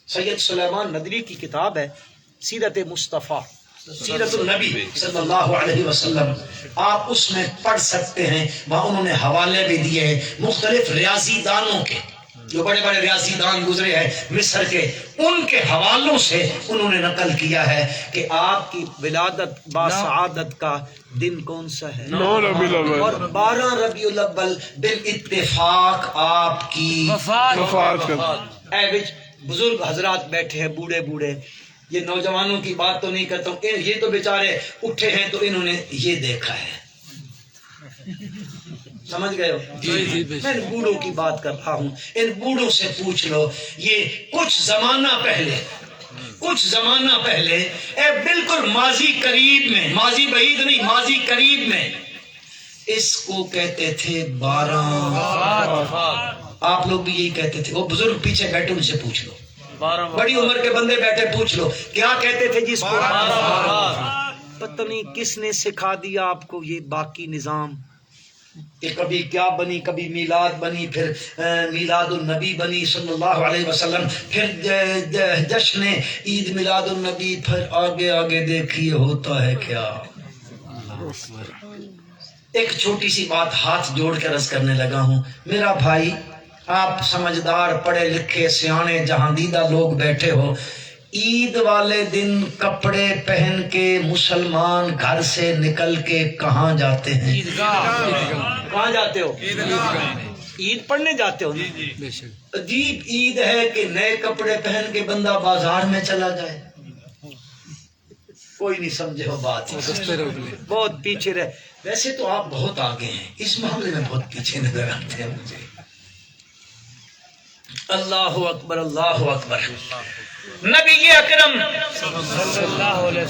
سید سلیمان ندوی کی کتاب ہے سیرت مصطفیٰ، سیرت النبی صلی اللہ علیہ وسلم، آپ اس میں پڑھ سکتے ہیں، وہاں انہوں نے حوالے بھی دیے ہیں مختلف ریاضی دانوں کے، جو بڑے بڑے ریاضی دان گزرے ہیں مصر کے، ان کے حوالوں سے انہوں نے نقل کیا ہے کہ آپ کی ولادت باسعادت کا دن کون سا ہے؟ 9 ربیع الاول، اور 12 ربیع الاول بالاتفاق آپ کی وفات کا۔ اے بزرگ حضرات بیٹھے ہیں، بوڑھے بوڑھے، یہ نوجوانوں کی بات تو نہیں کرتا ہوں، یہ تو بیچارے اٹھے ہیں تو انہوں نے یہ دیکھا ہے، سمجھ گئے ہو؟ میں ان بوڑھوں کی بات کر رہا ہوں، ان بوڑھوں سے پوچھ لو، یہ کچھ زمانہ پہلے اے بالکل ماضی قریب میں، ماضی بعید نہیں، ماضی قریب میں، اس کو کہتے تھے 12۔ آپ لوگ بھی یہی کہتے تھے، وہ بزرگ پیچھے بیٹھے ان سے پوچھ لو، بڑی عمر کے بندے بیٹھے پوچھ لو کیا کہتے تھے جس کو؟ پتہ نہیں کس نے سکھا دیا آپ کو یہ باقی نظام، کہ کبھی کیا بنی، کبھی میلاد بنی، پھر میلاد النبی بنی صلی اللہ علیہ وسلم، پھر جشن عید میلاد النبی، پھر آگے آگے دیکھیے ہوتا ہے کیا۔ ایک چھوٹی سی بات ہاتھ جوڑ کر عرض کرنے لگا ہوں، میرا بھائی، آپ سمجھدار، پڑھے لکھے، سیانے، جہاندیدہ لوگ بیٹھے ہو، عید والے دن کپڑے پہن کے مسلمان گھر سے نکل کے کہاں جاتے ہیں؟ کہاں جاتے ہو؟ عید پڑھنے جاتے ہو نا؟ عجیب عید ہے کہ نئے کپڑے پہن کے بندہ بازار میں چلا جائے، کوئی نہیں سمجھے ہو بات، بہت پیچھے رہے۔ ویسے تو آپ بہت آگے ہیں، اس معاملے میں بہت پیچھے نظر آتے ہیں مجھے۔ اللہ اکبر، اللہ اکبر۔ نبی اکرم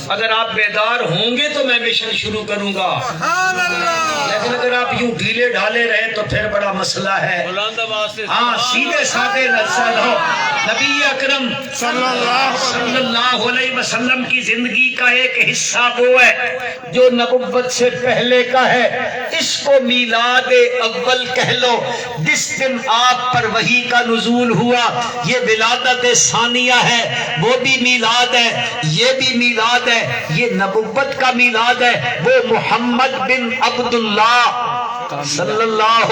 اگر آپ بیدار ہوں گے تو میں مشن شروع کروں گا، لیکن اگر آپ یوں ڈھیلے ڈھالے رہے تو پھر بڑا مسئلہ ہے۔ ہاں، سیدھے سادے نسل ہو۔ نبی اکرم صلی اللہ علیہ وسلم کی زندگی کا ایک حصہ وہ ہے جو نبوت سے پہلے کا ہے، اس کو میلاد اول کہہ لو، جس دن آپ پر وحی کا نزول ہوا، یہ ولادت ثانیہ ہے، وہ بھی میلاد ہے، یہ بھی میلاد ہے، یہ نبوت کا میلاد ہے، وہ محمد بن عبداللہ صلی اللہ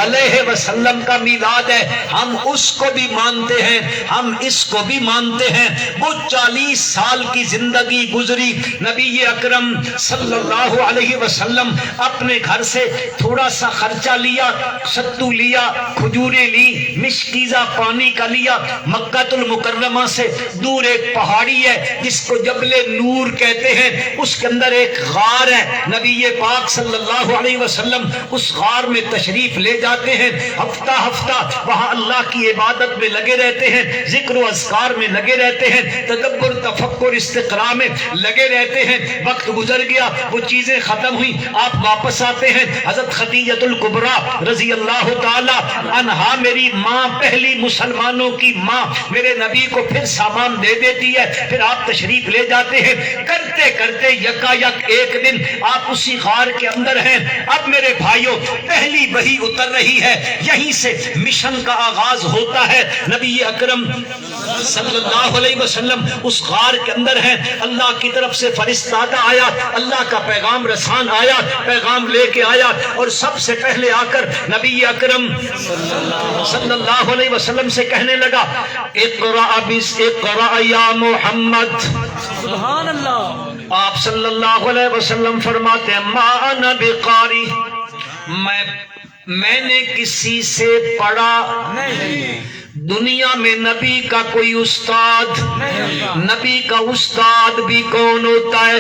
علیہ وسلم کا میلاد ہے، ہم اس کو بھی مانتے ہیں، ہم اس کو بھی مانتے ہیں۔ وہ 40 سال کی زندگی گزری، نبی اکرم صلی اللہ علیہ وسلم اپنے گھر سے تھوڑا سا خرچہ لیا، ستو لیا، کھجوریں لی، مشکیزہ پانی کا لیا، مکہ المکرمہ سے دور ایک پہاڑی ہے جس کو جبل نور کہتے ہیں، اس کے اندر ایک غار ہے، نبی پاک صلی اللہ علیہ وسلم اس غار میں تشریف لے جاتے ہیں، ہفتہ ہفتہ وہاں اللہ کی عبادت میں لگے رہتے ہیں، ذکر و اذکار میں لگے رہتے ہیں، تدبر تفکر استقراء میں لگے رہتے ہیں۔ وقت گزر گیا، وہ چیزیں ختم ہوئی، آپ واپس آتے ہیں۔ حضرت خدیجۃ الکبریٰ رضی اللہ تعالی عنہا، میری ماں، پہلی مسلمانوں کی ماں، میرے نبی کو پھر سامان دے دیتی ہے، پھر آپ تشریف لے جاتے ہیں۔ کرتے کرتے یکا یک ایک دن آپ اسی غار کے اندر ہیں۔ اب میرے بھائیوں، پہلی وحی اتر رہی ہے، یہیں سے مشن کا آغاز ہوتا ہے۔ نبی اکرم صلی اللہ علیہ وسلم اس غار کے اندر ہیں، اللہ کی طرف سے فرستادہ آیا، اللہ کا پیغام رسان آیا، پیغام لے کے آیا، اور سب سے پہلے آ کر نبی اکرم صلی اللہ علیہ وسلم سے کہنے لگا، اقرأ یا محمد۔ سبحان اللہ۔ آپ صلی اللہ علیہ وسلم فرماتے ہیں، ما انا بقاری، میں نے کسی سے پڑھا نہیں۔ دنیا میں نبی کا کوئی استاد، نبی کا استاد بھی کون ہوتا ہے؟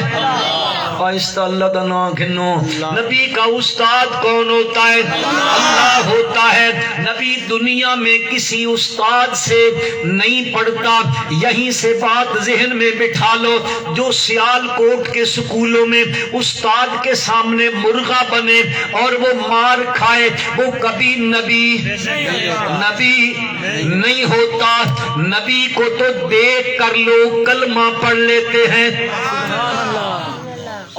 آہستہ اللہ کا نام گھنو، نبی کا استاد کون ہوتا ہے؟ اللہ ہوتا ہے۔ نبی دنیا میں کسی استاد سے نہیں پڑھتا۔ یہیں سے بات ذہن میں بٹھا لو، جو سیال کوٹ کے سکولوں میں استاد کے سامنے مرغا بنے اور وہ مار کھائے، وہ کبھی نبی نہیں ہوتا۔ نبی کو تو دیکھ کر لوگ کلمہ پڑھ لیتے ہیں،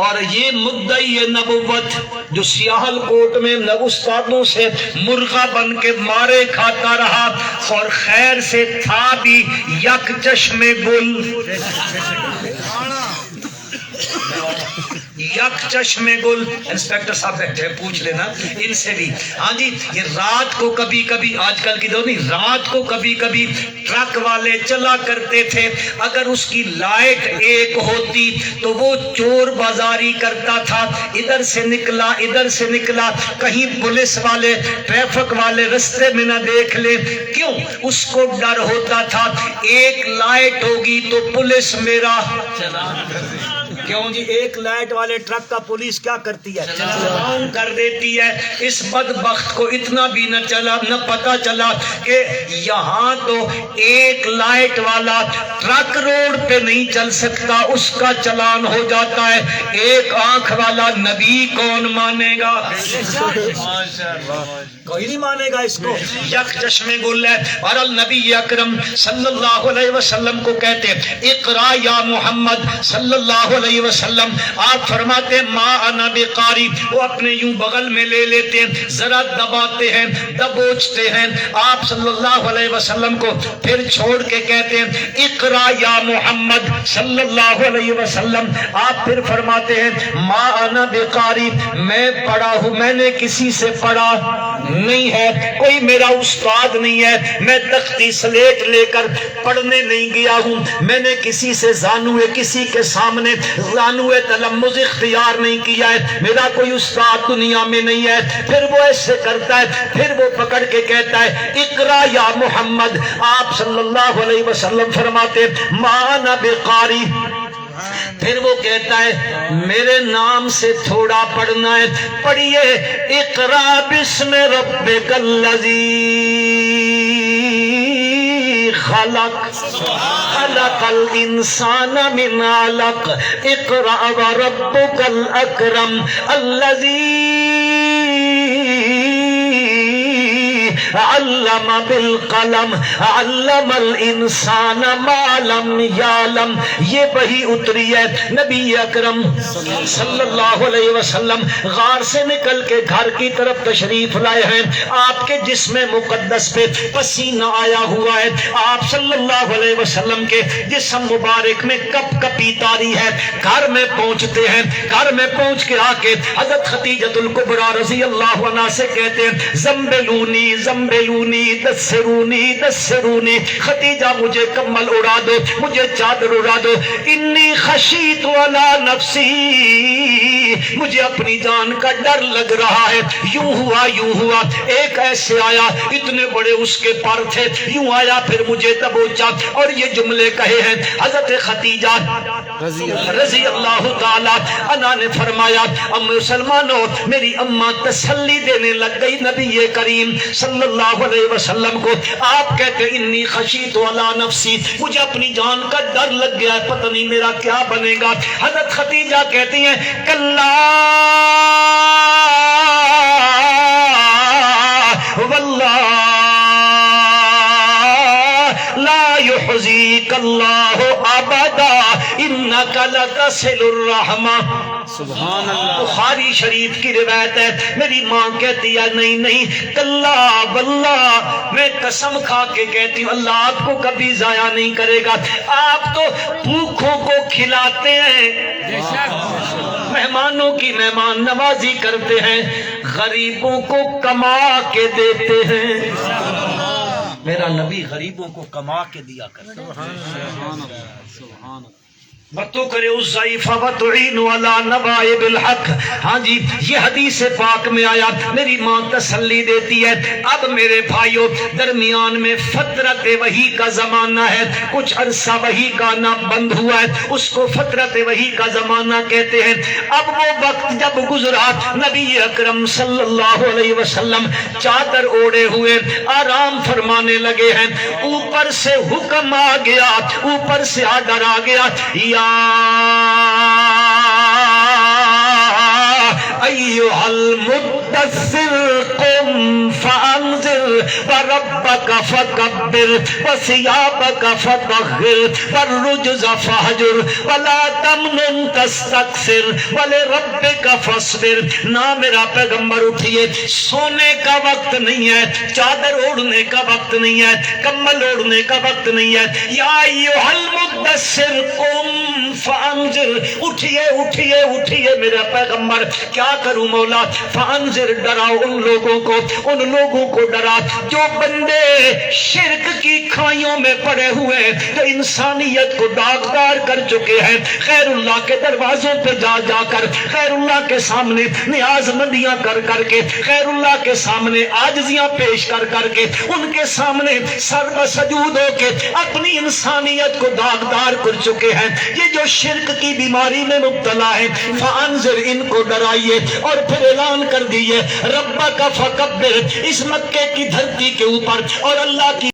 اور یہ مدعی نبوت جو سیاہل کوٹ میں استادوں سے مرغا بن کے مارے کھاتا رہا اور خیر سے تھا بھی یک چشم گل، یک چشم گل۔ انسپیکٹر صاحب بیٹھے ہیں، پوچھ لینا ان سے بھی۔ ہاں جی، یہ رات کو کبھی کبھی، آج کل کی دور نہیں، رات کو کبھی کبھی ٹرک والے چلا کرتے تھے، اگر اس کی لائٹ ایک ہوتی تو وہ چور بازاری کرتا تھا، ادھر سے نکلا ادھر سے نکلا، کہیں پولیس والے ٹریفک والے رستے میں نہ دیکھ لے۔ کیوں؟ اس کو ڈر ہوتا تھا ایک لائٹ ہوگی تو پولیس میرا کیوں جی، ایک لائٹ والے ٹرک کا پولیس کیا کرتی ہے؟ چلاؤ کر دیتی ہے۔ اس بدبخت کو اتنا بھی نہ پتا چلا کہ یہاں تو ایک لائٹ والا ٹرک روڈ پہ نہیں چل سکتا، اس کا چلان ہو جاتا ہے۔ ایک آنکھ والا نبی کون مانے گا؟ کوئی نہیں مانے گا اس کو، یک چشم گل ہے۔ اور النبی اکرم صلی اللہ علیہ وسلم کو کہتے ہیں، اقرا یا محمد صلی اللہ علیہ وسلم۔ آپ فرماتے ہیں، ما انا بقاری، وہ اپنے یوں بغل میں لے لیتے ہیں، ذرا دباتے ہیں، دبوچتے ہیں۔ آپ صلی اللہ علیہ وسلم کو پھر چھوڑ کے کہتے ہیں، اقرا یا محمد صلی اللہ علیہ وسلم۔ آپ پھر فرماتے ہیں، ما انا بقاری، میں پڑھا ہوں، میں نے کسی سے پڑھا نہیں ہے، کوئی میرا استاد نہیں ہے، میں تختی سلیٹ لے کر پڑھنے نہیں گیا ہوں، میں نے کسی سے زانوے، کسی کے سامنے زانوے تلمذ اختیار نہیں کیا ہے، میرا کوئی استاد دنیا میں نہیں ہے۔ پھر وہ ایسے کرتا ہے، پھر وہ پکڑ کے کہتا ہے، اقرا یا محمد۔ آپ صلی اللہ علیہ وسلم فرماتے، ما انا بقاری۔ پھر وہ کہتا ہے، میرے نام سے تھوڑا پڑھنا ہے، پڑھیے، اقرا بسم ربک الذی خلق خلق الانسان من علق اقرا وربک الاکرم الذی علم بالقلم علم الانسان ما لم یعلم۔ یہ وحی اتری ہے، نبی اکرم صلی اللہ علیہ وسلم غار سے نکل کے گھر کی طرف تشریف لائے ہیں، آپ کے جسم مقدس پہ پسینہ آیا ہوا ہے، آپ صلی اللہ علیہ وسلم کے جسم مبارک میں کپ کپی تاری ہے۔ گھر میں پہنچتے ہیں، گھر میں پہنچ کے آ کے حضرت خدیجۃ الکبریٰ رضی اللہ عنہا سے کہتے ہیں، زمبلونی زمبلونی دسرونی دسرونی، خدیجہ مجھے کمل اڑا دو، مجھے چادر اڑا دو، انی خشیت علی نفسی، مجھے اپنی جان کا ڈر لگ رہا ہے۔ یوں ہوا ایک ایسے آیا، اتنے بڑے اس کے پر تھے، یوں آیا پھر مجھے دبوچا اور یہ جملے کہے ہیں، حضرت خدیجہ رضی اللہ تعالی عنہ نے فرمایا اب مسلمانوں میری اماں تسلی دینے لگ گئی نبی کریم صلی اللہ علیہ وسلم کو. آپ کہتے انی خشیت علی نفسی, مجھے اپنی جان کا ڈر لگ گیا ہے, پتہ نہیں میرا کیا بنے گا. حضرت خدیجہ کہتی ہیں کلا واللہ لا يحزيك الله ابدا انك لتصل الرحمہ. سبحان اللہ. بخاری شریف کی روایت ہے, میری ماں کہتی ہے نہیں نہیں کلا واللہ, میں قسم کھا کے کہتی ہوں اللہ آپ کو کبھی ضائع نہیں کرے گا. آپ تو بھوکوں کو کھلاتے ہیں, مہمانوں کی مہمان نوازی کرتے ہیں, غریبوں کو کما کے دیتے ہیں. میرا نبی غریبوں کو کما کے دیا کرتا ہے. بتو کرے اس ضعیفہ وتعین علی نوائب الحق. ہاں جی یہ حدیث پاک میں آیا, میری ماں تسلی دیتی ہے. اب میرے بھائیوں درمیان میں فترت وحی کا زمانہ ہے, کچھ عرصہ وحی کا نہ بند ہوا ہے, اس کو فترت وحی کا زمانہ کہتے ہیں. اب وہ وقت جب گزرا نبی اکرم صلی اللہ علیہ وسلم چادر اوڑے ہوئے آرام فرمانے لگے ہیں. اوپر سے حکم آ گیا, اوپر سے آرڈر آ گیا, یا ایھا المدثر قم فانذر وربک فکبر وثیابک فطہر والرجز فہجر ولا تمنن تستکثر ولربک فاصبر. نہ میرا پیغمبر اٹھیے, سونے کا وقت نہیں ہے, چادر اوڑھنے کا وقت نہیں ہے, کمبل اوڑھنے کا وقت نہیں ہے. یا ایھا المدثر قم فانذر, اٹھیے اٹھیے اٹھیے میرا پیغمبر. کیا کروں مولا؟ فانذر, ڈراؤ ان لوگوں کو, ان لوگوں کو ڈرا جو بندے شرک کی کھائیوں میں پڑے ہوئے, جو انسانیت کو داغدار کر چکے ہیں, خیر اللہ کے دروازوں پہ جا جا کر, خیر اللہ کے سامنے نیاز مندیاں کر کر کے, خیر اللہ کے سامنے عاجزیاں پیش کر کر کے, ان کے سامنے سر بسجود ہو کے اپنی انسانیت کو داغدار کر چکے ہیں. یہ جو شرک کی بیماری میں مبتلا ہے, فانذر, ان کو ڈرائیے. اور پھر اعلان کر دیے ربک فکبر, اس مکے کی دھرتی کے اوپر اور اللہ کی